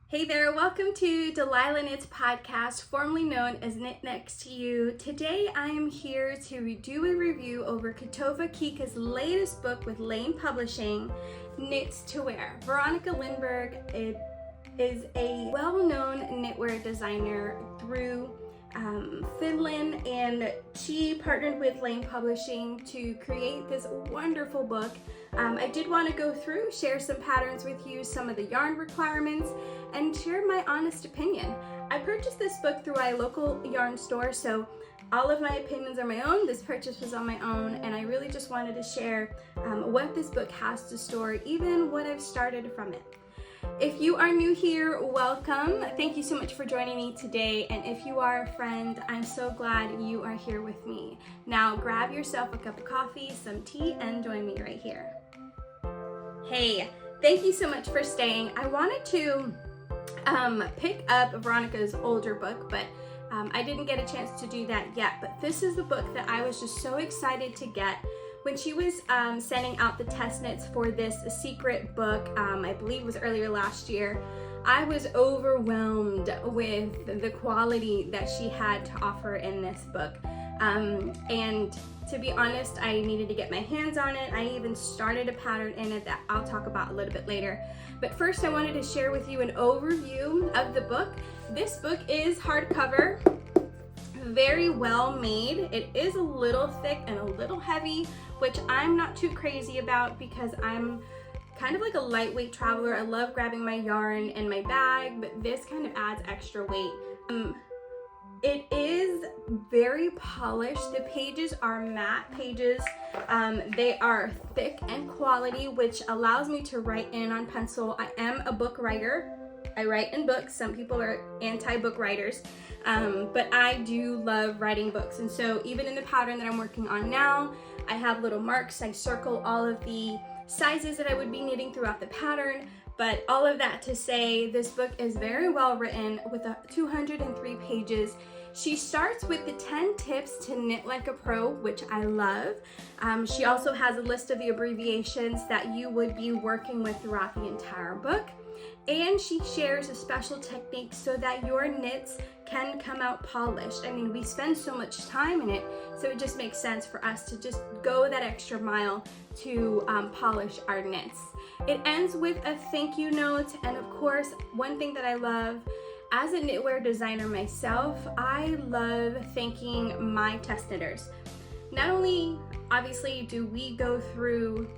Hey there, welcome to Delilah Knits podcast, formerly known as Knit Next to You. Today I am here to do a review over Kutovakika's latest book with Lane Publishing, Knits to Wear. Veronika Lindberg is a well-known knitwear designer through Finland, and she partnered with Lane Publishing to create this wonderful book. I did want to go through, share some patterns with you, some of the yarn requirements, and share my honest opinion. I purchased this book through a local yarn store, so all of my opinions are my own. This purchase was on my own, and I really just wanted to share what this book has to store, even what I've started from it. If you are new here, welcome. Thank you so much for joining me today. And if you are a friend, I'm so glad you are here with me. Now grab yourself a cup of coffee, some tea, and join me right here. Hey, thank you so much for staying. I wanted to pick up Veronika's older book, but I didn't get a chance to do that yet. But this is the book that I was just so excited to get. When she was sending out the test knits for this secret book, I believe it was earlier last year, I was overwhelmed with the quality that she had to offer in this book. And to be honest, I needed to get my hands on it. I even started a pattern in it that I'll talk about a little bit later. But first I wanted to share with you an overview of the book. This book is hardcover, very well made. It is a little thick and a little heavy, which I'm not too crazy about because I'm kind of like a lightweight traveler. I love grabbing my yarn in my bag, but this kind of adds extra weight. It is very polished. The pages are matte pages. They are thick and quality, which allows me to write in on pencil. I am a book writer. I write in books. Some people are anti-book writers, but I do love writing books. And so even in the pattern that I'm working on now, I have little marks. I circle all of the sizes that I would be knitting throughout the pattern. But all of that to say, this book is very well written with 203 pages. She starts with the 10 tips to knit like a pro, which I love. She also has a list of the abbreviations that you would be working with throughout the entire book. And she shares a special technique so that your knits can come out polished. I mean, we spend so much time in it, so it just makes sense for us to just go that extra mile to polish our knits. It ends with a thank you note, and of course, one thing that I love, as a knitwear designer myself, I love thanking my test knitters. Not only, obviously, do we go through,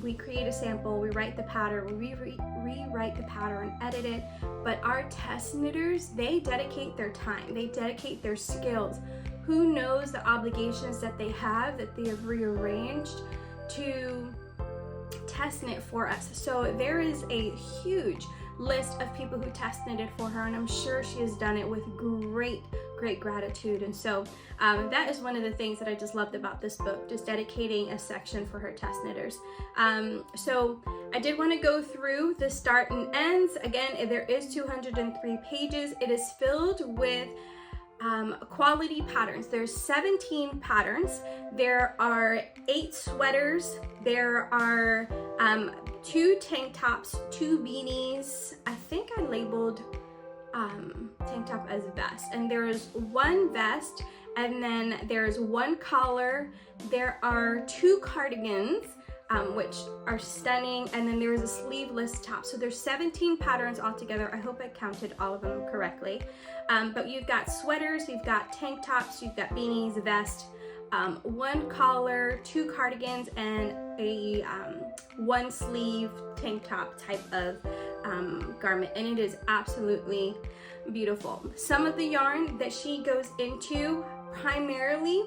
we create a sample, we write the pattern, we rewrite the pattern, edit it, but our test knitters, they dedicate their time, they dedicate their skills. Who knows the obligations that they have rearranged to test knit for us. So there is a huge list of people who test knitted for her, and I'm sure she has done it with great gratitude. And so that is one of the things that I just loved about this book, just dedicating a section for her test knitters. So I did want to go through the start and ends. Again, there is 203 pages. It is filled with quality patterns. There's 17 patterns. There are 8 sweaters. There are 2 tank tops, 2 beanies. I think I labeled tank top as vest. And there is 1 vest, and then there's 1 collar. There are 2 cardigans, which are stunning, and then there is a sleeveless top. So there's 17 patterns altogether. I hope I counted all of them correctly. But you've got sweaters, you've got tank tops, you've got beanies, a vest, 1 collar, 2 cardigans, and a 1 sleeve tank top type of garment, and it is absolutely beautiful. Some of the yarn that she goes into primarily,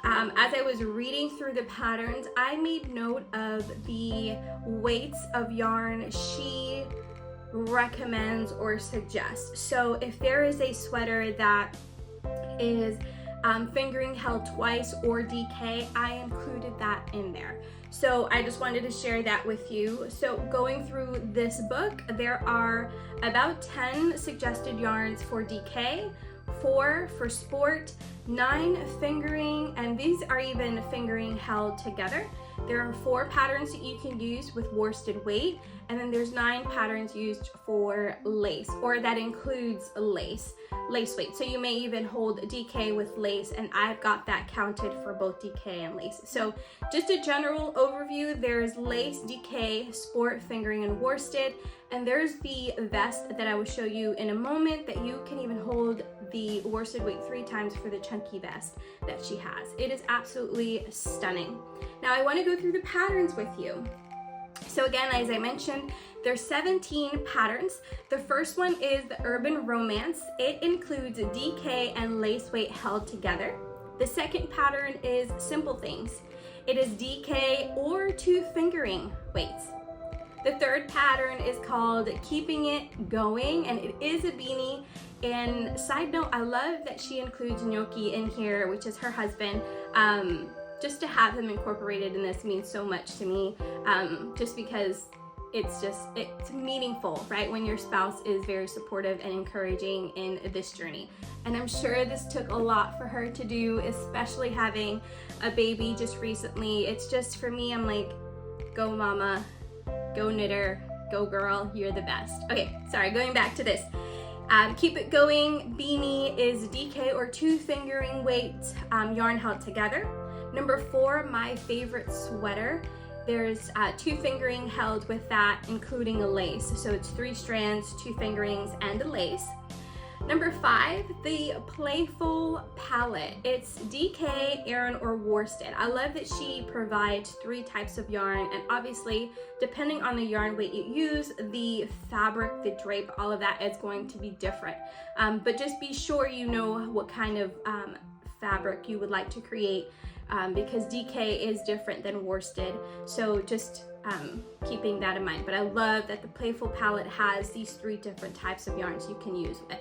as I was reading through the patterns, I made note of the weights of yarn she recommends or suggests. So if there is a sweater that is fingering held twice or DK, I included that in there. So I just wanted to share that with you. So going through this book, there are about 10 suggested yarns for DK, 4 for sport, 9 fingering, and these are even fingering held together, There are 4 patterns that you can use with worsted weight, and then there's 9 patterns used for lace, or that includes lace weight. So you may even hold DK with lace, and I've got that counted for both DK and lace. So just a general overview, there's lace, DK, sport, fingering, and worsted. And there's the vest that I will show you in a moment that you can even hold the worsted weight 3 times for the chunky vest that she has. It is absolutely stunning. Now I want to go through the patterns with you. So again, as I mentioned, there's 17 patterns. The first one is the Urban Romance. It includes DK and lace weight held together. The second pattern is Simple Things. It is DK or 2 fingering weights. The third pattern is called Keeping It Going, and it is a beanie. And side note, I love that she includes Gnocchi in here, which is her husband. Just to have him incorporated in this means so much to me, just because it's meaningful, right? When your spouse is very supportive and encouraging in this journey. And I'm sure this took a lot for her to do, especially having a baby just recently. It's just, for me, I'm like, go mama, go knitter, go girl, you're the best. Okay, sorry, going back to this. Keep It Going beanie is DK or 2 fingering weight yarn held together. Number 4, my favorite sweater. There's 2 fingering held with that, including a lace. So it's 3 strands, 2 fingerings, and a lace. Number 5, the Playful Palette. It's DK, Aran, or worsted. I love that she provides 3 types of yarn, and obviously, depending on the yarn weight you use, the fabric, the drape, all of that is going to be different. But just be sure you know what kind of fabric you would like to create, because DK is different than worsted. So just keeping that in mind. But I love that the Playful Palette has these 3 different types of yarns you can use with.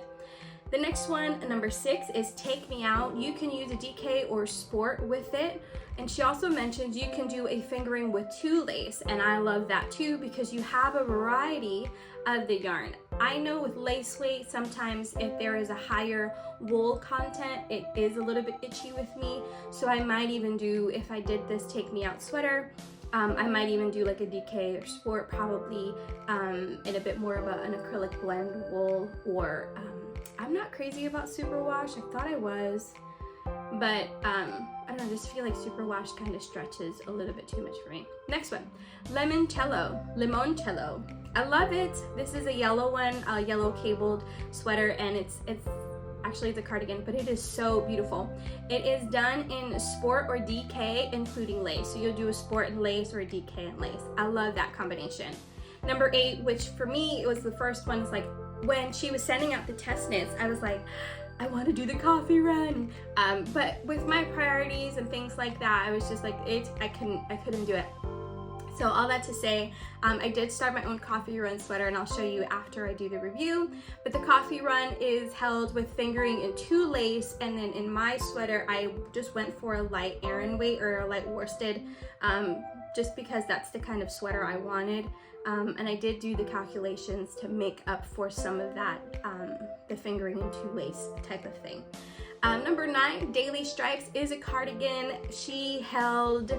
The next one, number 6, is Take Me Out. You can use a DK or sport with it. And she also mentions you can do a fingering with 2 lace, and I love that too because you have a variety of the yarn. I know with lace weight, sometimes if there is a higher wool content, it is a little bit itchy with me. So I might even do, if I did this Take Me Out sweater, I might even do like a DK or sport, probably in a bit more of an acrylic blend wool, or I'm not crazy about superwash. I thought I was, but I don't know, I just feel like superwash kind of stretches a little bit too much for me. Next one, Limoncello. I love it. This is a yellow one, a yellow cabled sweater, and it's actually it's a cardigan, but it is so beautiful. It is done in sport or DK, including lace. So you'll do a sport and lace or a DK and lace. I love that combination. Number 8, which for me, it was the first one, is like when she was sending out the test knits, I was like, I want to do the coffee run. But with my priorities and things like that, I was just like, I couldn't do it. So all that to say, I did start my own coffee run sweater, and I'll show you after I do the review. But the coffee run is held with fingering and 2 lace, and then in my sweater, I just went for a light Aran weight or a light worsted, just because that's the kind of sweater I wanted. And I did do the calculations to make up for some of that, the fingering and 2 lace type of thing. Number 9, Daily Stripes is a cardigan. She held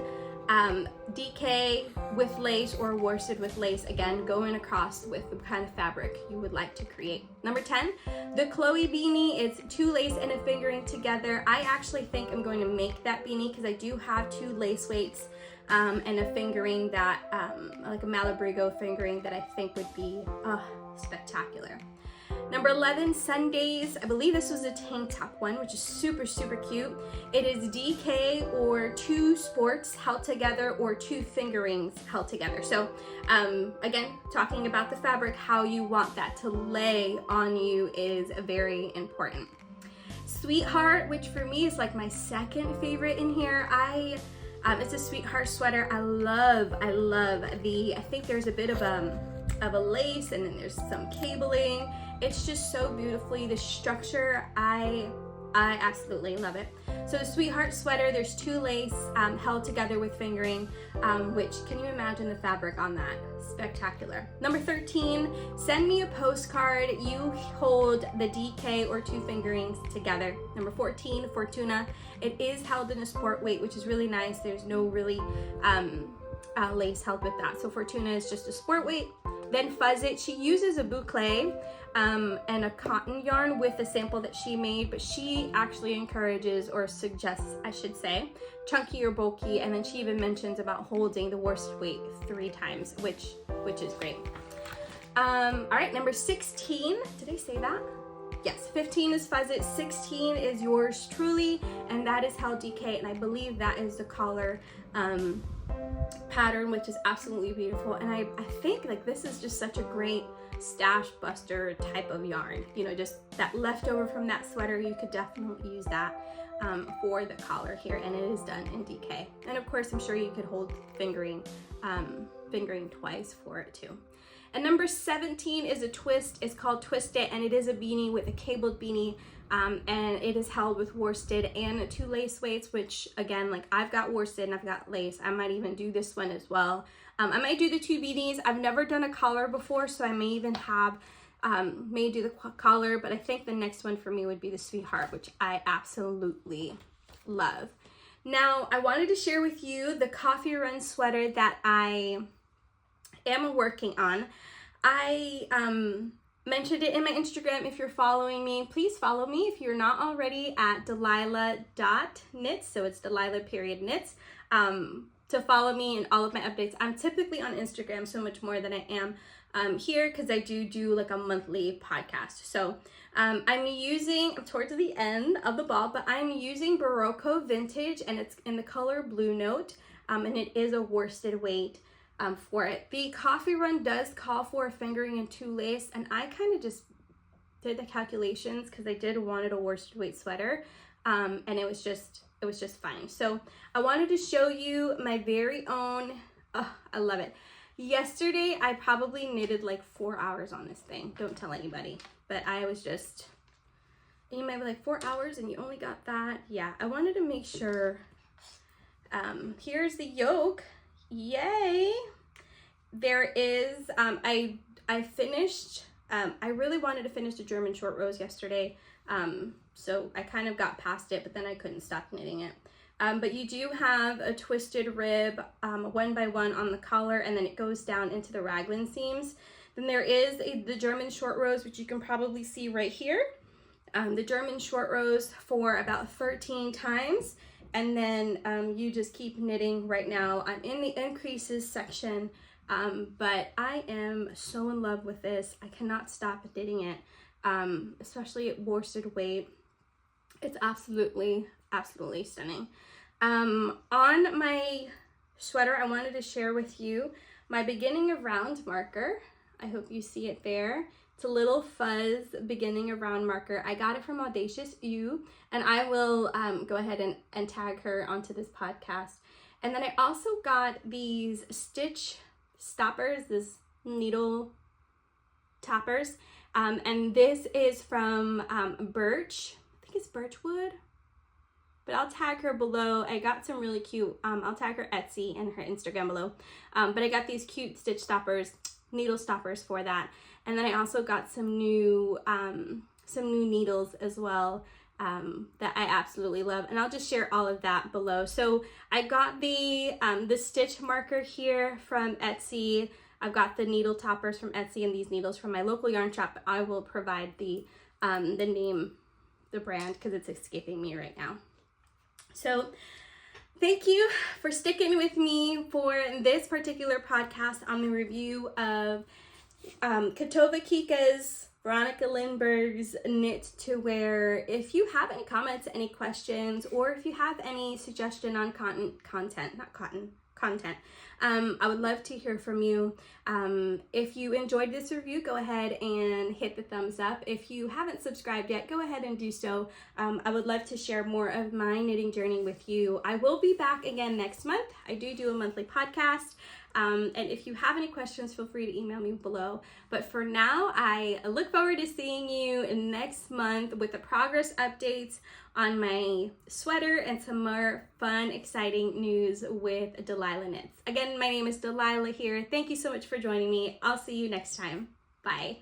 DK with lace or worsted with lace, again going across with the kind of fabric you would like to create. Number 10, the Chloe beanie. It's 2 lace and a fingering together. I actually think I'm going to make that beanie because I do have 2 lace weights and a fingering that like a Malabrigo fingering that I think would be spectacular. Number 11, Sundays. I believe this was a tank top one, which is super, super cute. It is DK or 2 sports held together or 2 fingerings held together. So again, talking about the fabric, how you want that to lay on you is very important. Sweetheart, which for me is like my second favorite in here. It's a sweetheart sweater. I love I think there's a bit of a lace, and then there's some cabling. It's just so beautifully, the structure, I I absolutely love it. So the Sweetheart sweater, there's 2 lace held together with fingering, which, can you imagine the fabric on that? Spectacular. Number 13, send me a postcard. You hold the DK or 2 fingerings together. Number 14, Fortuna. It is held in a sport weight, which is really nice. There's no really lace held with that. So Fortuna is just a sport weight. Then Fuzz It. She uses a boucle and a cotton yarn with the sample that she made, but she actually encourages, or suggests, I should say, chunky or bulky, and then she even mentions about holding the worsted weight 3 times, which is great. All right, number 16. Did I say that? Yes, 15 is Fuzz It, 16 is yours truly, and that is held DK, and I believe that is the collar pattern, which is absolutely beautiful. And I think like this is just such a great stash buster type of yarn, you know, just that leftover from that sweater. You could definitely use that for the collar here, and it is done in DK. And of course, I'm sure you could hold fingering twice for it too. And number 17 is a twist. It's called Twist It, and it is a beanie with a cabled beanie, and it is held with worsted and 2 lace weights, which again, like I've got worsted and I've got lace. I might even do this one as well. I might do the 2 beanies. I've never done a collar before, so I may even have, may do the collar, but I think the next one for me would be the Sweetheart, which I absolutely love. Now, I wanted to share with you the coffee run sweater that I am working on. I mentioned it in my Instagram. If you're following me, please follow me if you're not already at Delilah.knits. So it's Delilah.knits. To follow me in all of my updates. I'm typically on Instagram so much more than I am here, because I do like a monthly podcast. So I'm using, towards the end of the ball, but I'm using Berroco Vintage, and it's in the color Blue Note, and it is a worsted weight for it. The coffee run does call for a fingering and 2 lace, and I kind of just did the calculations because I did wanted a worsted weight sweater, and it was just fine. So I wanted to show you my very own, I love it. Yesterday, I probably knitted like 4 hours on this thing. Don't tell anybody, but I was just, and you might be like, 4 hours and you only got that? Yeah, I wanted to make sure. Here's the yoke. Yay. There is, I finished, I really wanted to finish the German short rows yesterday. So I kind of got past it, but then I couldn't stop knitting it. But you do have a twisted rib 1 by 1 on the collar, and then it goes down into the raglan seams. Then there is the German short rows, which you can probably see right here. The German short rows for about 13 times, and then you just keep knitting. Right now I'm in the increases section, but I am so in love with this. I cannot stop knitting it, especially at worsted weight. It's absolutely stunning. On my sweater, I wanted to share with you my beginning of round marker. I hope you see it there. It's a little fuzz beginning of round marker. I got it from Audacious, and I will go ahead and tag her onto this podcast. And then I also got these stitch stoppers, this needle toppers, and this is from Birch. I think it's Birchwood, but I'll tag her below. I got some really cute, I'll tag her Etsy and her Instagram below, but I got these cute stitch stoppers, needle stoppers for that. And then I also got some new needles as well, that I absolutely love, and I'll just share all of that below. So I got the stitch marker here from Etsy. I've got the needle toppers from Etsy and these needles from my local yarn shop. I will provide the name, the brand, because it's escaping me right now. So thank you for sticking with me for this particular podcast on the review of Kutovakika's, Veronika Lindberg's knit to wear. If you have any comments, any questions, or if you have any suggestion on content, I would love to hear from you. If you enjoyed this review, go ahead and hit the thumbs up. If you haven't subscribed yet, go ahead and do so. I would love to share more of my knitting journey with you. I will be back again next month. I do a monthly podcast. And if you have any questions, feel free to email me below. But for now, I look forward to seeing you next month with the progress updates on my sweater and some more fun, exciting news with Delilah Knits. Again, my name is Delilah here. Thank you so much for joining me. I'll see you next time. Bye.